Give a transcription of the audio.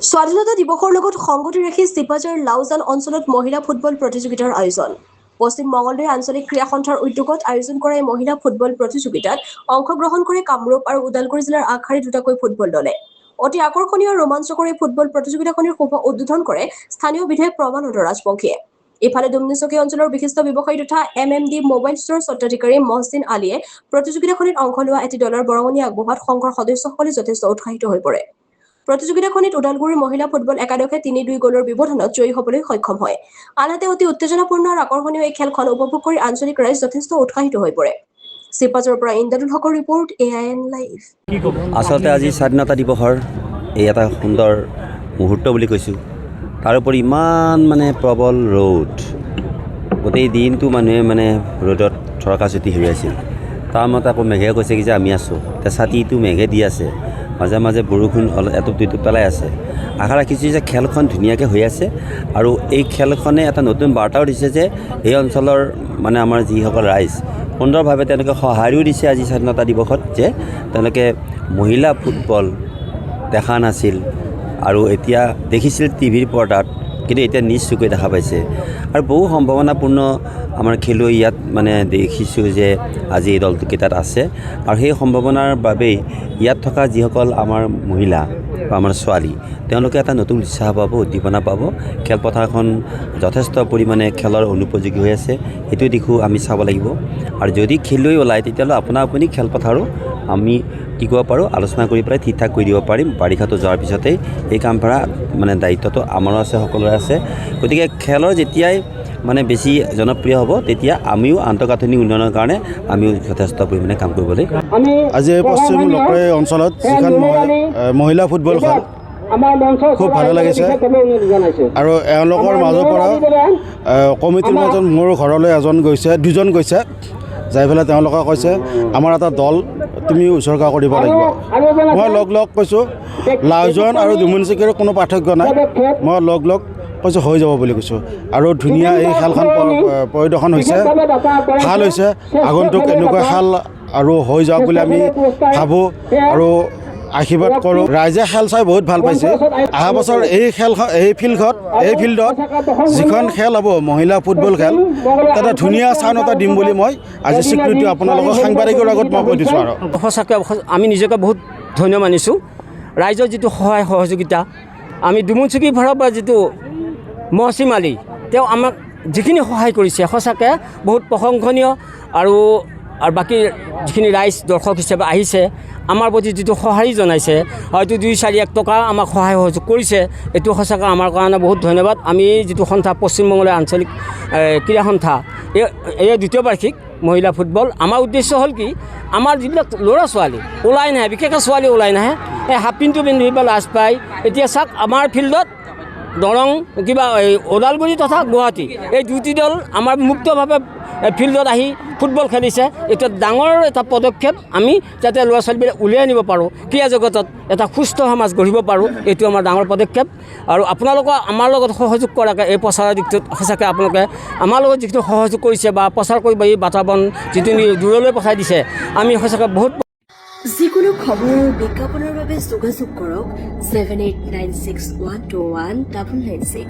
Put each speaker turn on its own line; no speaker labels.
স্বাধীনতা দিৱসৰ লগত সংগতি ৰাখি চিপাঝাৰ লাউজান অঞ্চলত মহিলা ফুটবল প্ৰতিযোগিতাৰ আয়োজন। পশ্চিম মঙলদৈ আঞ্চলিক ক্ৰীড়া সন্থাৰ উদ্যোগত আয়োজন কৰা এই মহিলা ফুটবল প্ৰতিযোগিতাত অংশগ্ৰহণ কৰে কামৰূপ আৰু ওদালগুৰি জিলাৰ আগশাৰীৰ দুটাকৈ ফুটবল দলে। অতি আকৰ্ষণীয় ৰোমাঞ্চকৰ এই ফুটবল প্ৰতিযোগিতাখনিৰ শুভ উদ্বোধন কৰে স্থানীয় বিধায়ক প্ৰমানন্দ ৰাজবংশীয়ে। ইফালে ডুমনিচকী অঞ্চলৰ বিশিষ্ট ব্যৱসায়ী তথা MMD মোবাইল ষ্ট'ৰ স্বত্বাধিকাৰী মহচিন আলীয়ে প্ৰতিযোগিতাখনিত অংশ লোৱা এটি দলৰ বৰঙণি আগবঢ়োৱাত সংঘৰ সদস্যসকলে যথেষ্ট উৎসাহিত হৈ পৰে। প্ৰতিযোগিতাখনিত ওদালগুৰি মহিলা ফুটবল একাদশে ৩-২ গ'লৰ ব্যৱধানত জয়ী হ'বলৈ সক্ষম হয়। আনহাতে অতি উত্তেজনাপূৰ্ণ আৰু আকৰ্ষণীয় এই খেলখন উপভোগ কৰি আঞ্চলিক ৰাইজ যথেষ্ট উৎসাহিত হৈ পৰে। চিপাঝাৰৰ পৰা ইন্দ্ৰদুল হকৰ ৰিপৰ্ট AIN লাইভ।
আচলতে আজি স্বাধীনতা দিৱসৰ এই এটা সুন্দৰ মুহূৰ্ত বুলি কৈছোঁ। তাৰোপৰি ইমান প্ৰবল ৰ'দ, গোটেই দিনটো মানুহে ৰ'দত থৰকাচুটি হৈ আছিল। তাৰ মতে আকৌ মেঘে কৈছে কি যে আমি আছোঁ, এতিয়া ছাতিটো মেঘে দি আছে, মাজে মাজে বৰষুণ এটুপ দুটুপ পেলাই আছে। আশা ৰাখিছোঁ যে খেলখন ধুনীয়াকৈ হৈ আছে আৰু এই খেলখনে এটা নতুন বাৰ্তাও দিছে যে এই অঞ্চলৰ আমাৰ যিসকল ৰাইজ সুন্দৰভাৱে তেওঁলোকে সঁহাৰিও দিছে আজি স্বাধীনতা দিৱসত, যে তেওঁলোকে মহিলা ফুটবল দেখা নাছিল আৰু এতিয়া দেখিছিল টিভিৰ পৰ্দাত, কিন্তু এতিয়া নিজ চকুৱে দেখা পাইছে। আৰু বহু সম্ভাৱনাপূৰ্ণ আমাৰ খেলুৱৈ ইয়াত দেখিছোঁ যে আজি এই দলটোকেইটাত আছে আৰু সেই সম্ভাৱনাৰ বাবেই ইয়াত থকা যিসকল আমাৰ মহিলা বা আমাৰ ছোৱালী, তেওঁলোকে এটা নতুন উৎসাহ পাব, উদ্দীপনা পাব। খেলপথাৰখন যথেষ্ট পৰিমাণে খেলৰ অনুপযোগী হৈ আছে, সেইটো দিশো আমি চাব লাগিব। আৰু যদি খেলুৱৈ ওলায় তেতিয়াহ'লে আপুনি খেলপথাৰো আমি কি কৰিব পাৰোঁ, আলোচনা কৰি পেলাই ঠিক ঠাক কৰি দিব পাৰিম। বাৰিষাটো যোৱাৰ পিছতেই এই কামভাৰা দায়িত্বটো আমাৰো আছে, সকলোৰে আছে। গতিকে খেলৰ যেতিয়াই বেছি জনপ্ৰিয় হ'ব তেতিয়া আমিও আন্তঃগাঁথনি উন্নয়নৰ কাৰণে আমিও যথেষ্ট পৰিমাণে কাম কৰিবলৈ।
আজি পশ্চিম লক্ষ্মী অঞ্চলত যিখন মহিলা ফুটবল খেল খুব ভালে লাগিছে আৰু এওঁলোকৰ মাজৰ পৰা কমিটিৰ মাজত মোৰ ঘৰলৈ দুজন গৈছে, যাই পেলাই তেওঁলোকে কৈছে আমাৰ এটা দল তুমি উৎসৰ্গা কৰিব লাগিব। মই লগ কৈছোঁ লাউজান আৰু ডুমনিচকীৰ কোনো পাৰ্থক্য নাই, মই লগ কৈছোঁ হৈ যাব বুলি কৈছোঁ। আৰু ধুনীয়া এই খেলখন পৰিদৰ্শন হৈছে, ভাল হৈছে। আগন্তুক এনেকুৱা খেল আৰু হৈ যাওক বুলি আমি ভাবোঁ আৰু আশীৰ্বাদ কৰোঁ। ৰাইজে খেল চাই বহুত ভাল পাইছে। অহা বছৰ এই ফিল্ডত যিখন খেল হ'ব মহিলা ফুটবল খেল, তাতে ধুনীয়া চাউণ্ড এটা দিম বুলি মই আজি স্বীকৃতি আপোনালোকৰ সাংবাদিকৰ আগত মই কৈ দিছোঁ। আৰু
সঁচাকৈ আমি নিজকে বহুত ধন্য মানিছোঁ। ৰাইজৰ যিটো সহায় সহযোগিতা, আমি ডুমনিচকীৰ ফালৰ পৰা যিটো মহচিন আলী, তেওঁ আমাক যিখিনি সহায় কৰিছে সঁচাকৈ বহুত প্ৰশংসনীয়। আৰু বাকী যিখিনি ৰাইজ দৰ্শক হিচাপে আহিছে, আমাৰ প্ৰতি যিটো সঁহাৰি জনাইছে, হয়তো 2-4 টকা আমাক সহায় সহযোগ কৰিছে, এইটো সঁচাকৈ আমাৰ কাৰণে বহুত ধন্যবাদ। আমি যিটো সন্থা পশ্চিমবংগলৈ আঞ্চলিক ক্ৰীড়া সন্থা, এই দ্বিতীয় বাৰ্ষিক মহিলা ফুটবল, আমাৰ উদ্দেশ্য হ'ল কি, আমাৰ যিবিলাক ল'ৰা ছোৱালী ওলাই নাহে, বিশেষকৈ ছোৱালী ওলাই নাহে, এই হাফ পেণ্টটো পিন্ধি বা লাজ পায়। এতিয়া চাওক আমাৰ ফিল্ডত দৰং এই ওদালগুৰি তথা গুৱাহাটী এই দুটি দল আমাৰ মুক্তভাৱে ফিল্ডত আহি ফুটবল খেলিছে। এইটো ডাঙৰ এটা পদক্ষেপ, আমি যাতে ল'ৰা ছোৱালীবিলাক উলিয়াই আনিব পাৰোঁ, ক্ৰীড়া জগতত এটা সুস্থ সমাজ গঢ়িব পাৰোঁ, এইটো আমাৰ ডাঙৰ পদক্ষেপ। আৰু আপোনালোকৰ আমাৰ লগত সহযোগ কৰাকৈ এই প্ৰচাৰৰ দিশটোত সঁচাকৈ আপোনালোকে আমাৰ লগত যিটো সহযোগ কৰিছে বা প্ৰচাৰ কৰিব, এই বাতাবৰণ যিটো দূৰলৈ পঠাই দিছে, আমি সঁচাকৈ বহুত।
যিকোনো খবৰ আৰু বিজ্ঞাপনৰ বাবে যোগাযোগ কৰক 7896121996।